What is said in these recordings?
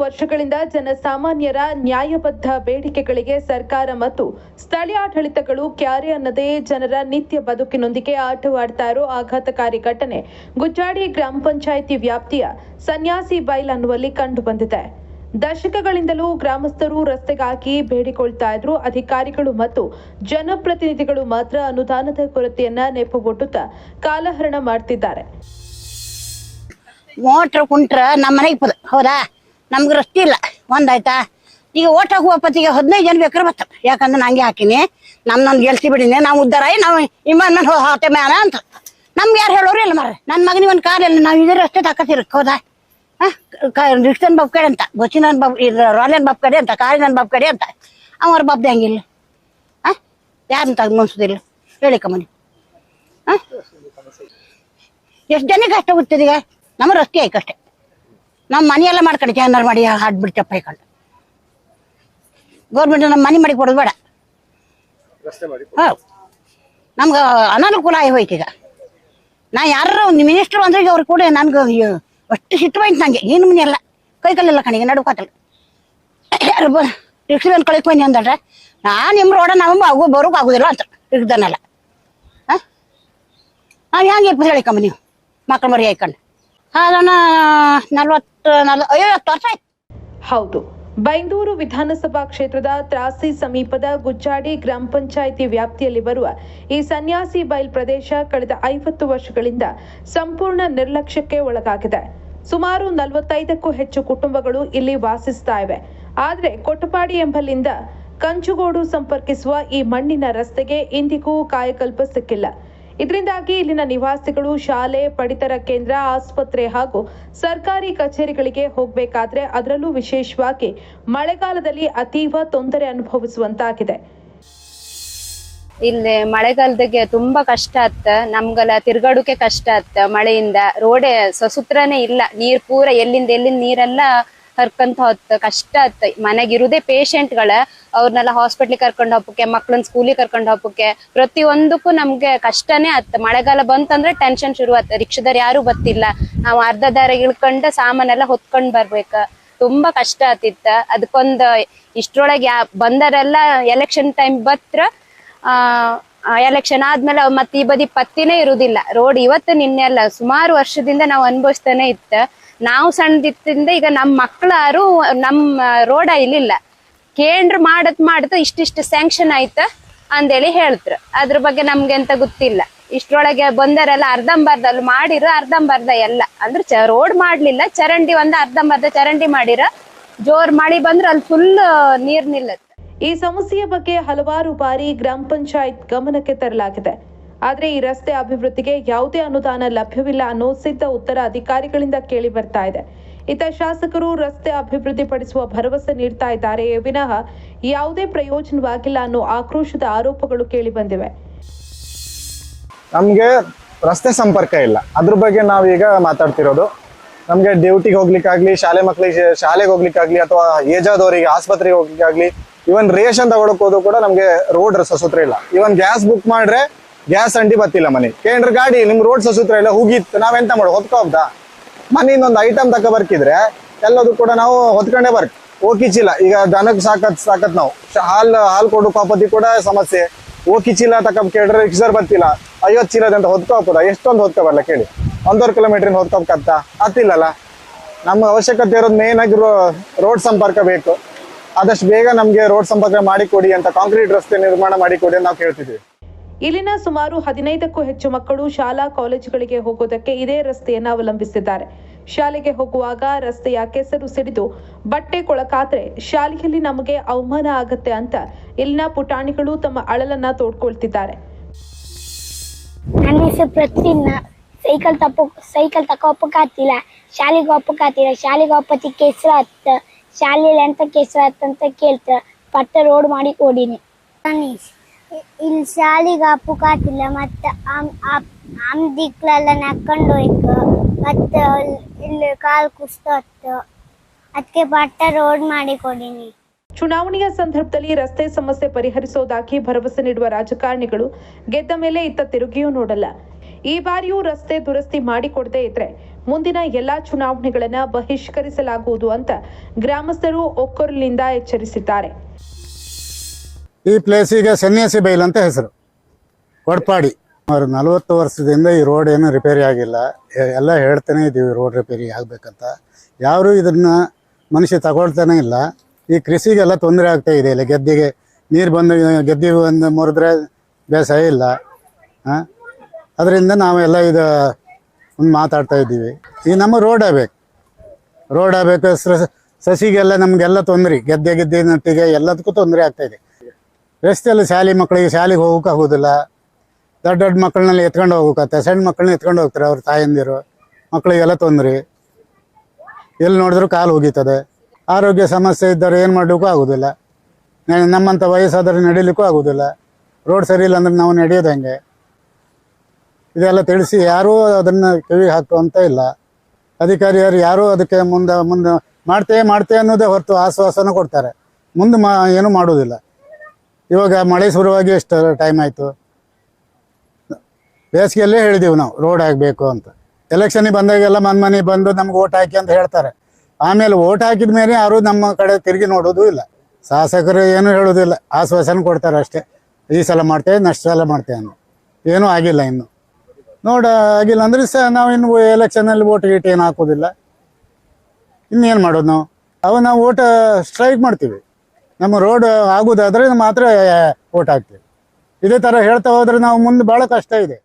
ವರ್ಷಗಳಿಂದ ಜನಸಾಮಾನ್ಯರ ನ್ಯಾಯಬದ್ಧ ಬೇಡಿಕೆಗಳಿಗೆ ಸರ್ಕಾರ ಮತ್ತು ಸ್ಥಳೀಯ ಆಡಳಿತಗಳು ಕ್ಯಾರೆ ಅನ್ನದೇ ಜನರ ನಿತ್ಯ ಬದುಕಿನೊಂದಿಗೆ ಆಟವಾಡ್ತಾ ಇರೋ ಆಘಾತಕಾರಿ ಘಟನೆ ಗುಜ್ಜಾಡಿ ಗ್ರಾಮ ಪಂಚಾಯಿತಿ ವ್ಯಾಪ್ತಿಯ ಸನ್ಯಾಸಿ ಬೈಲ್ ಅನ್ನುವಲ್ಲಿ ಕಂಡು ಬಂದಿದೆ. ದಶಕಗಳಿಂದಲೂ ಗ್ರಾಮಸ್ಥರು ರಸ್ತೆಗಾಗಿ ಬೇಡಿಕೊಳ್ತಾ ಇದ್ರು. ಅಧಿಕಾರಿಗಳು ಮತ್ತು ಜನಪ್ರತಿನಿಧಿಗಳು ಮಾತ್ರ ಅನುದಾನದ ಕೊರತೆಯನ್ನ ನೆಪವೊಡ್ಡುತ್ತಾ ಕಾಲಹರಣ ಮಾಡ್ತಿದ್ದಾರೆ. ಮೋಟ್ರ್ ಕುಂಟ್ರ ನಮ್ಮ ಮನೆಗೆ ಹೌದಾ, ನಮ್ಗೆ ರಸ್ತೆ ಇಲ್ಲ ಒಂದಾಯ್ತಾ. ಈಗ ಓಟ್ ಹಾಕುವ ಪತ್ತಿಗೆ 15 ಜನ ಬೇಕಾದ್ರೆ ಬರ್ತಾರೆ. ಯಾಕಂದ್ರೆ ನಂಗೆ ಹಾಕಿನಿ ನಮ್ನೊಂದು ಗೆಲ್ಸಿ ಬಿಡಿನಿ, ನಾವು ಉದ್ದಾರ ನಾವು ಇಮ್ಮನ್ ಹಾತೆ ಮ್ಯಾನ ಅಂತ ನಮ್ಗೆ ಯಾರು ಹೇಳೋರು ಇಲ್ಲ ಮಾರ್ರೆ. ನನ್ನ ಮಗನಿಗೆ ಒಂದು ಕಾರ್ ಇಲ್ಲ, ನಾವು ಇದೇ ರಸ್ತೆ ತಾಕತ್ತಿರಕ್ಕೆ ಹೌದಾ. ರಿಕ್ಷನ್ ಬಾಬ್ ಕಡೆ ಅಂತ, ಬಸ್ಸಿನ ಬಾಬ್ ಇದು ರಾಲಿಯನ್ ಬಾಬ್ ಕಡೆ ಅಂತ, ಕಾರಿನ ಬಾಬ್ ಕಡೆ ಅಂತ ಅವ್ರ ಬಾಬ್ದೆ ಹಂಗಿಲ್ಲ. ಯಾರನ್ನ ಮುನ್ಸೋದಿಲ್ಲ ಹೇಳಿ ಕಮ್ಮನಿ. ಎಷ್ಟು ಜನಕ್ಕೆ ಅಷ್ಟ ಗೊತ್ತಿದೆ. ಈಗ ನಮ್ಮ ರಸ್ತೆ ಆಯ್ಕಷ್ಟೆ, ನಮ್ಮ ಮನೆಯೆಲ್ಲ ಮಾಡ್ಕೊಂಡು ಚಾನಲ್ ಮಾಡಿ ಹಾಡ್ಬಿಟ್ಟು ಚಪ್ಪ ಹಾಕೊಂಡು ಗೌರ್ಮೆಂಟ್ ನಮ್ಮ ಮನೆ ಮಾಡಿ ಕೊಡೋದು ಬೇಡ. ಹೌದು, ನಮ್ಗೆ ಅನಾನುಕೂಲ ಆಗಿ ಹೋಯ್ತು. ಈಗ ನಾ ಯಾರು ಒಂದು ಮಿನಿಸ್ಟರ್ ಅಂದ್ರೆ ಅವ್ರು ಕೂಡ ನನ್ಗೆ ಅಷ್ಟು ಸಿಟ್ಟು ಹೋಯ್ತು. ನಂಗೆ ಏನು ಮನೆ ಎಲ್ಲ ಕೈ ಕಲ್ಲೆಲ್ಲ ಕಣಿಗೆ ನಡುಕಾತಲ್ಲ ಯಾರು ರಿಕ್ಷದಲ್ಲಿ ಕಳಿಕ್ ಬನ್ನಿ ಅಂದಲ್ರೆ ನಾನು ನಿಮ್ಮ ರೋಡ ನಾವು ಬರೋಕೆ ಆಗೋದಿಲ್ಲ ಅಂತ ರಿಕ್ಷದನ್ನೆಲ್ಲ. ನಾವು ಹೆಂಗೆ ಇರ್ಬೋದು ಹೇಳಿಕಮ್ಮ ನೀವು ಮಕ್ಕಳು ಮರಿ ಹಾಕೊಂಡು. ಅದನ್ನ 50 ವರ್ಷ ಆಯ್ತು. ಹೌದು, ಬೈಂದೂರು ವಿಧಾನಸಭಾ ಕ್ಷೇತ್ರದ ತ್ರಾಸಿ ಸಮೀಪದ ಗುಜ್ಜಾಡಿ ಗ್ರಾಮ ಪಂಚಾಯಿತಿ ವ್ಯಾಪ್ತಿಯಲ್ಲಿ ಬರುವ ಈ ಸನ್ಯಾಸಿ ಬೈಲ್ ಪ್ರದೇಶ ಕಳೆದ 50 ವರ್ಷಗಳಿಂದ ಸಂಪೂರ್ಣ ನಿರ್ಲಕ್ಷ್ಯಕ್ಕೆ ಒಳಗಾಗಿದೆ. ಸುಮಾರು 45ಕ್ಕೂ ಹೆಚ್ಚು ಕುಟುಂಬಗಳು ಇಲ್ಲಿ ವಾಸಿಸ್ತಾ ಇವೆ. ಆದರೆ ಕೊಟ್ಟಪಾಡಿ ಎಂಬಲ್ಲಿಂದ ಕಂಚುಗೋಡು ಸಂಪರ್ಕಿಸುವ ಈ ಮಣ್ಣಿನ ರಸ್ತೆಗೆ ಇಂದಿಗೂ ಕಾಯಕಲ್ಪ ಸಿಕ್ಕಿಲ್ಲ. ಇದರಿಂದಾಗಿ ಇಲ್ಲಿನ ನಿವಾಸಿಗಳು ಶಾಲೆ, ಪಡಿತರ ಕೇಂದ್ರ, ಆಸ್ಪತ್ರೆ ಹಾಗೂ ಸರ್ಕಾರಿ ಕಚೇರಿಗಳಿಗೆ ಹೋಗಬೇಕಾದ್ರೆ ಅದರಲ್ಲೂ ವಿಶೇಷವಾಗಿ ಮಳೆಗಾಲದಲ್ಲಿ ಅತೀವ ತೊಂದರೆ ಅನುಭವಿಸುವಂತಾಗಿದೆ. ಇಲ್ಲಿ ಮಳೆಗಾಲದಾಗೆ ತುಂಬಾ ಕಷ್ಟ ಆತ್ತ, ನಮ್ಗೆಲ್ಲ ತಿರ್ಗಾಡೋಕೆ ಕಷ್ಟ ಆತ್ತ. ಮಳೆಯಿಂದ ರೋಡೆ ಸಸುತ್ರನೇ ಇಲ್ಲ, ನೀರ್ ಪೂರ ಎಲ್ಲಿಂದ ನೀರೆಲ್ಲ ಹರ್ಕಂತ ಹೊತ್ತ ಕಷ್ಟ ಆತ್ತ. ಮನೆಗಿರುದೇ ಪೇಷಂಟ್ಗಳ, ಅವ್ರನ್ನೆಲ್ಲ ಹಾಸ್ಪಿಟ್ಲಿಗೆ ಕರ್ಕೊಂಡು ಹೋಗಕ್ಕೆ, ಮಕ್ಳನ್ನ ಸ್ಕೂಲಿಗೆ ಕರ್ಕೊಂಡು ಹೋಗಕ್ಕೆ, ಪ್ರತಿಯೊಂದಕ್ಕೂ ನಮ್ಗೆ ಕಷ್ಟನೇ ಆತ್ತ. ಮಳೆಗಾಲ ಬಂತಂದ್ರೆ ಟೆನ್ಷನ್ ಶುರು ಆತ. ರಿಕ್ಷಾದವ್ರು ಯಾರು ಬರ್ತಿಲ್ಲ, ನಾವು ಅರ್ಧ ದಾರ ಇಳ್ಕೊಂಡ ಸಾಮಾನೆಲ್ಲ ಹೊತ್ಕೊಂಡ್ ಬರ್ಬೇಕ. ತುಂಬಾ ಕಷ್ಟ ಆತಿತ್ತ. ಅದಕ್ಕೊಂದು ಇಷ್ಟ್ರೊಳಗೆ ಬಂದರೆಲ್ಲ ಎಲೆಕ್ಷನ್ ಟೈಮ್ ಬತ್ರ ಎಲೆಕ್ಷನ್ ಆದ್ಮೇಲೆ ಮತ್ತೆ ಈ ಬದಿ ಪತ್ತಿನೇ ಇರುದಿಲ್ಲ. ರೋಡ್ ಇವತ್ತು ನಿನ್ನೆ ಅಲ್ಲ, ಸುಮಾರು ವರ್ಷದಿಂದ ನಾವು ಅನುಭವಿಸ್ತಾನೆ ಇತ್ತ. ನಾವು ಸಣ್ಣದಿತ್ತಿಂದ ಈಗ ನಮ್ಮ ಮಕ್ಕಳಾರು ನಮ್ಮ ರೋಡ ಇಲ್ಲಿಲ್ಲ. ಕೇಂದ್ರ ಮಾಡತ್ ಇಷ್ಟಿಷ್ಟು ಸ್ಯಾಂಕ್ಷನ್ ಆಯ್ತ ಅಂದೇಳಿ ಹೇಳ್ತ್ರ. ಅದ್ರ ಬಗ್ಗೆ ನಮ್ಗೆ ಅಂತ ಗೊತ್ತಿಲ್ಲ. ಇಷ್ಟ್ರೊಳಗೆ ಬಂದರೆಲ್ಲ ಅರ್ಧಂಬರ್ಧ ಅಲ್ಲಿ ಮಾಡಿರ, ಅರ್ಧಂಬರ್ಧ ಎಲ್ಲ ಅಂದ್ರೆ ರೋಡ್ ಮಾಡ್ಲಿಲ್ಲ, ಚರಂಡಿ ಒಂದು ಅರ್ಧಂಬರ್ಧ ಚರಂಡಿ ಮಾಡಿರ. ಜೋರ್ ಮಳಿ ಬಂದ್ರೆ ಅಲ್ಲಿ ಫುಲ್ ನೀರ್ ನಿಲ್ಲತ್ತೆ. ಈ ಸಮಸ್ಯೆಯ ಬಗ್ಗೆ ಹಲವಾರು ಬಾರಿ ಗ್ರಾಮ ಪಂಚಾಯತ್ ಗಮನಕ್ಕೆ ತರಲಾಗಿದೆ. ಆದರೆ ಈ ರಸ್ತೆ ಅಭಿವೃದ್ಧಿಗೆ ಯಾವುದೇ ಅನುದಾನ ಲಭ್ಯವಿಲ್ಲ ಅನ್ನೋ ಸಿದ್ಧ ಉತ್ತರ ಅಧಿಕಾರಿಗಳಿಂದ ಕೇಳಿ ಬರ್ತಾ ಇದೆ. ಇತ್ತ ಶಾಸಕರು ರಸ್ತೆ ಅಭಿವೃದ್ಧಿಪಡಿಸುವ ಭರವಸೆ ನೀಡ್ತಾ ಇದ್ದಾರೆ, ವಿನಃ ಯಾವುದೇ ಪ್ರಯೋಜನವಾಗಿಲ್ಲ ಅನ್ನೋ ಆಕ್ರೋಶದ ಆರೋಪಗಳು ಕೇಳಿ ಬಂದಿವೆ. ನಮ್ಗೆ ರಸ್ತೆ ಸಂಪರ್ಕ ಇಲ್ಲ, ಅದ್ರ ಬಗ್ಗೆ ನಾವೀಗ ಮಾತಾಡ್ತಿರೋದು. ನಮ್ಗೆ ಡ್ಯೂಟಿಗೆ ಹೋಗ್ಲಿಕ್ಕಾಗ್ಲಿ, ಮಕ್ಕಳಿಗೆ ಶಾಲೆಗೆ ಹೋಗ್ಲಿಕ್ಕಾಗ್ಲಿ, ಅಥವಾ ಏಜ್ ಆದವರಿಗೆ ಆಸ್ಪತ್ರೆಗೆ ಹೋಗ್ಲಿಕ್ಕಾಗ್ಲಿ, ಇವನ್ ರೇಷನ್ ತಗೊಳಕ್ ಹೋದ್ರು ಕೂಡ ನಮ್ಗೆ ರೋಡ್ ಸಸೂತ್ರ ಇಲ್ಲ. ಇವನ್ ಗ್ಯಾಸ್ ಬುಕ್ ಮಾಡ್ರೆ ಗ್ಯಾಸ್ ಅಂಡಿ ಬತ್ತಿಲ್ಲ ಮನೆ. ಕೇಂದ್ರ ಗಾಡಿ ನಿಮ್ ರೋಡ್ ಸಸೂತ್ರ ಇಲ್ಲ, ಹೋಗಿತ್ತು ನಾವೆಂತ ಮಾಡೋ ಹೊತ್ಕೋಬ್ದಾ. ಮನೆಯಿಂದ ಒಂದು ಐಟಮ್ ತಕ ಬರ್ಕಿದ್ರೆ ಎಲ್ಲದು ಕೂಡ ನಾವು ಹೊತ್ಕೊಂಡೇ ಬರ್ಕ್ ಓಕಿಚಿಲ್ಲ. ಈಗ ದನಕ್ ಸಾಕತ್ ನಾವು ಹಾಲ್ ಕೊಡು ಪಾಪತಿ ಕೂಡ ಸಮಸ್ಯೆ. ಓಕಿಚಿಲ್ಲ ತಕ ಕೇಳಿದ್ರೆ ರಿಕ್ಷರ್ ಬರ್ತಿಲ್ಲ. 50 ಚೀಲದಂತ ಹೊತ್ಕೋಬೋದ, ಎಷ್ಟೊಂದು ಹೊತ್ಕೊ ಬರಲ್ಲ ಕೇಳಿ. 1.5 ಕಿಲೋಮೀಟರ್ ಹೊತ್ಕೋಬೇಕಂತ ಹತ್ತಿಲ್ಲಲ್ಲ. ನಮ್ಮ ಅವಶ್ಯಕತೆ ಇರೋದು ಮೇನ್ ಆಗಿ ರೋಡ್ ಸಂಪರ್ಕ ಬೇಕು. ಆದಷ್ಟು ಬೇಗ ನಮ್ಗೆ ರೋಡ್ ಸಂಪರ್ಕ ಮಾಡಿಕೊಡಿ ಅಂತ, ಕಾಂಕ್ರೀಟ್ ರಸ್ತೆ ನಿರ್ಮಾಣ ಮಾಡಿಕೊಡಿ ಅಂತ ನಾವು ಕೇಳ್ತಿದ್ವಿ. ಇಲ್ಲಿನ ಸುಮಾರು 15ಕ್ಕೂ ಹೆಚ್ಚು ಮಕ್ಕಳು ಶಾಲಾ ಕಾಲೇಜುಗಳಿಗೆ ಹೋಗೋದಕ್ಕೆ ಇದೇ ರಸ್ತೆಯನ್ನು ಅವಲಂಬಿಸಿದ್ದಾರೆ. ಶಾಲೆಗೆ ಹೋಗುವಾಗ ರಸ್ತೆಯ ಕೆಸರು ಸಿಡಿದು ಬಟ್ಟೆ ಕೊಳಕಾದ್ರೆ ಶಾಲೆಯಲ್ಲಿ ನಮಗೆ ಅವಮಾನ ಆಗತ್ತೆ ಅಂತ ಇಲ್ಲಿನ ಪುಟಾಣಿಗಳು ತಮ್ಮ ಅಳಲನ್ನ ತೋಡ್ಕೊಳ್ತಿದ್ದಾರೆ. ನನ್ನ ಹೆಸರು ಪ್ರತಿದಿನ ಸೈಕಲ್ ತಗೋಪಕ್ಕಾಗ್ತಿಲ್ಲ, ಶಾಲೆಗೆ ಹೋಗಕ್ಕಾಗ್ತಿಲ್ಲ. ಶಾಲೆಗೆ ಹೋಗತಿ ಕೆಸರು ಹತ್ತ, ಶಾಲೆಯಲ್ಲಿ ಎಂತ ಕೆಸರು ಹತ್ತಂತ ಕೇಳ್ತಾರ. ಪಟ್ಟ ರೋಡ್ ಮಾಡಿ ಕೊಡಿನಿ. ಇಲ್ಲಿ ಶಾಲೆಗೆ ಹಪ್ಪಕ್ಕಾಗ್ತಿಲ್ಲ, ಮತ್ತೆ ದಿಕ್ಲೆಲ್ಲ ನಕ್ಕೊಂಡು ಹೋಯ್ತು, ಮತ್ತೆ ಇಲ್ಲಿ ಕಾಲು ಕುಸ್ತ ಹತ್ತು. ಅದಕ್ಕೆ ಪಟ್ಟ ರೋಡ್ ಮಾಡಿ ಕೊಡಿನಿ. ಚುನಾವಣೆಯ ಸಂದರ್ಭದಲ್ಲಿ ರಸ್ತೆ ಸಮಸ್ಯೆ ಪರಿಹರಿಸೋದಾಗಿ ಭರವಸೆ ನೀಡುವ ರಾಜಕಾರಣಿಗಳು ಗೆದ್ದ ಮೇಲೆ ಇತ್ತ ತಿರುಗಿಯೂ ನೋಡಲ್ಲ. ಈ ಬಾರಿಯೂ ರಸ್ತೆ ದುರಸ್ತಿ ಮಾಡಿಕೊಡದೇ ಇದ್ರೆ ಮುಂದಿನ ಎಲ್ಲಾ ಚುನಾವಣೆಗಳನ್ನು ಬಹಿಷ್ಕರಿಸಲಾಗುವುದು ಅಂತ ಗ್ರಾಮಸ್ಥರು ಒಕ್ಕೊರಲಿನಿಂದ ಎಚ್ಚರಿಸಿದ್ದಾರೆ. ಈ ಪ್ಲೇಸಿಗೆ ಸನ್ಯಾಸಿ ಬೈಲ್ ಅಂತ ಹೆಸರು. ಕೊಡಪಾಡಿ 40 ವರ್ಷದಿಂದ ಈ ರೋಡ್ ಏನು ರಿಪೇರಿ ಆಗಿಲ್ಲ. ಎಲ್ಲ ಹೇಳ್ತಾನೆ ಇದ್ದೀವಿ ರೋಡ್ ರಿಪೇರಿ ಆಗಬೇಕಂತ. ಯಾರು ಇದನ್ನ ಮನುಷ್ಯ ತಗೊಳ್ತಾನೆ ಇಲ್ಲ. ಈ ಕೃಷಿಗೆಲ್ಲ ತೊಂದರೆ ಆಗ್ತಾ ಇದೆ. ಇಲ್ಲ ಗೆದ್ದೆಗೆ ನೀರು ಬಂದು ಗೆದ್ದಿಗೆ ಬಂದು ಮುರಿದ್ರೆ ಬೇಸಾಯ ಇಲ್ಲ. ಅದರಿಂದ ನಾವೆಲ್ಲ ಇದು ಒಂದು ಮಾತಾಡ್ತಾ ಇದ್ದೀವಿ. ಈ ನಮ್ಮ ರೋಡ್ ಆಗಬೇಕು. ಸಸಿಗೆಲ್ಲ ನಮಗೆಲ್ಲ ತೊಂದರೆ, ಗೆದ್ದೆ ನಟ್ಟಿಗೆ ಎಲ್ಲದಕ್ಕೂ ತೊಂದರೆ ಆಗ್ತಾ ಇದೆ. ರಸ್ತೆಯಲ್ಲಿ ಮಕ್ಕಳಿಗೆ ಶಾಲೆಗೆ ಹೋಗೋಕೆ ಆಗೋದಿಲ್ಲ. ದೊಡ್ಡ ಮಕ್ಕಳನ್ನೆಲ್ಲ ಎತ್ಕೊಂಡು ಹೋಗೋಕತ್ತೆ. ಸಣ್ಣ ಮಕ್ಕಳನ್ನ ಎತ್ಕೊಂಡು ಹೋಗ್ತಾರೆ ಅವ್ರ ತಾಯಂದಿರು. ಮಕ್ಕಳಿಗೆಲ್ಲ ತೊಂದರೆ. ಎಲ್ಲಿ ನೋಡಿದ್ರು ಕಾಲು ಹೋಗಿತ್ತದೆ. ಆರೋಗ್ಯ ಸಮಸ್ಯೆ ಇದ್ದರೆ ಏನು ಮಾಡಲಿಕ್ಕೂ ಆಗೋದಿಲ್ಲ. ನಮ್ಮಂಥ ವಯಸ್ಸಾದರೆ ನಡೀಲಿಕ್ಕೂ ಆಗೋದಿಲ್ಲ. ರೋಡ್ ಸರಿ ಇಲ್ಲ ಅಂದ್ರೆ ನಾವು ನಡೆಯೋದು ಹೆಂಗೆ? ಇದೆಲ್ಲ ತಿಳಿಸಿ ಯಾರೂ ಅದನ್ನು ಕಿವಿ ಹಾಕುವಂತ ಇಲ್ಲ. ಅಧಿಕಾರಿಯರು ಯಾರೂ ಅದಕ್ಕೆ ಮುಂದೆ ಮಾಡ್ತೇ ಅನ್ನೋದೇ ಹೊರತು ಆಶ್ವಾಸನ ಕೊಡ್ತಾರೆ. ಮುಂದೆ ಏನೂ ಮಾಡೋದಿಲ್ಲ. ಇವಾಗ ಮಳೆ ಶುರುವಾಗಿ ಎಷ್ಟು ಟೈಮ್ ಆಯಿತು. ಬೇಸಿಗೆಯಲ್ಲೇ ಹೇಳಿದೀವಿ ನಾವು ರೋಡ್ ಆಗಬೇಕು ಅಂತ. ಎಲೆಕ್ಷನಿಗೆ ಬಂದಾಗೆಲ್ಲ ಮನೆ ಬಂದು ನಮ್ಗೆ ಓಟ್ ಹಾಕಿ ಅಂತ ಹೇಳ್ತಾರೆ. ಆಮೇಲೆ ಓಟ್ ಹಾಕಿದ ಮೇಲೆ ಯಾರು ನಮ್ಮ ಕಡೆ ತಿರುಗಿ ನೋಡೋದು ಇಲ್ಲ. ಶಾಸಕರು ಏನು ಹೇಳೋದಿಲ್ಲ, ಆಶ್ವಾಸನೆ ಕೊಡ್ತಾರೆ ಅಷ್ಟೇ. ಈ ಸಲ ಮಾಡ್ತೇವೆ, ನೆಕ್ಸ್ಟ್ ಸಲ ಮಾಡ್ತೇವೆ ಅನ್ನೋ. ಏನೂ ಆಗಿಲ್ಲ ಇನ್ನು. ಆಗಿಲ್ಲ ಅಂದ್ರೆ ನಾವು ಇನ್ನು ಎಲೆಕ್ಷನಲ್ಲಿ ಓಟ್ ಗೀಟ್ ಏನು ಹಾಕೋದಿಲ್ಲ. ಇನ್ನೇನು ಮಾಡೋದು ನಾವು ಓಟ್ ಸ್ಟ್ರೈಕ್ ಮಾಡ್ತೀವಿ. ನಮ್ಮ ರೋಡ್ ಆಗೋದಾದ್ರೆ ಮಾತ್ರ ಓಟ್ ಹಾಕ್ತೀವಿ. ಇದೇ ಥರ ಹೇಳ್ತಾ ಹೋದ್ರೆ ನಾವು ಮುಂದೆ ಬಹಳ ಕಷ್ಟ ಇದೆ.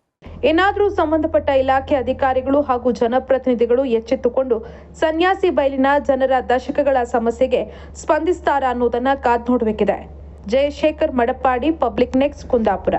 ಏನಾದರೂ ಸಂಬಂಧಪಟ್ಟ ಇಲಾಖೆ ಅಧಿಕಾರಿಗಳು ಹಾಗೂ ಜನಪ್ರತಿನಿಧಿಗಳು ಎಚ್ಚೆತ್ತುಕೊಂಡು ಸನ್ಯಾಸಿ ಬೈಲಿನ ಜನರ ದಶಕಗಳ ಸಮಸ್ಯೆಗೆ ಸ್ಪಂದಿಸ್ತಾರಾ ಅನ್ನೋದನ್ನ ಕಾದ್ ನೋಡಬೇಕಿದೆ. Jayashekar Madappadi, public next, Kundapura.